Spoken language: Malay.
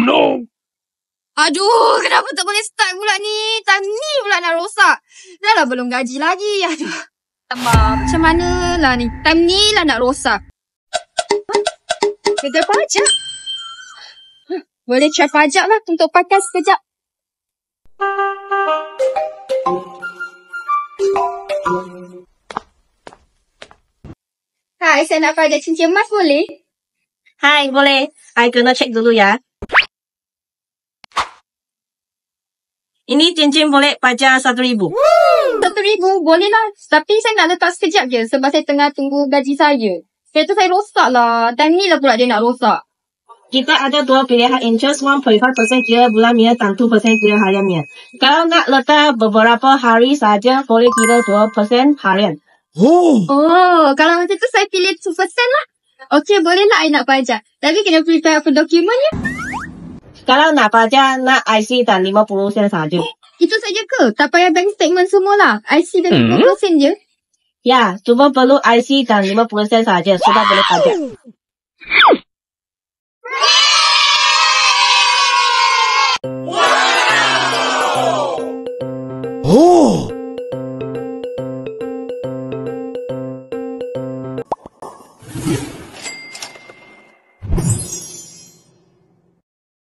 no! Aduh, kenapa tak boleh start pula ni? Time ni pula nak rosak. Dah lah belum gaji lagi. Aduh. Macam mana lah ni? Time ni lah nak rosak. Gagal pajak? Boleh try pajak lah untuk pakai sekejap. Hai, saya nak pajak cincin emas boleh? Hai, boleh. I kena cek dulu ya. Ini cincin boleh pajak 1,000. 1,000 boleh lah. Tapi saya nak letak sekejap je sebab saya tengah tunggu gaji saya. Saya tu saya rosak lah. Time ni lah pula dia nak rosak. Kita ada dua pilihan interest 1.5% kira bulannya dan 2% kira hariannya. Kalau nak letak beberapa hari saja boleh kira 2% harian. Oh, kalau macam tu saya pilih 2% lah. Okey, boleh lah I nak pajak. Tapi kena prepare apa dokumennya? Kalau nak pajak, nak IC dan 50 sen saja. Itu saja ke? Tak payah bank statement semua lah. IC dan 50 sen je? Ya, cuma perlu IC dan 50 sen saja. Sudah boleh pajak. Oh!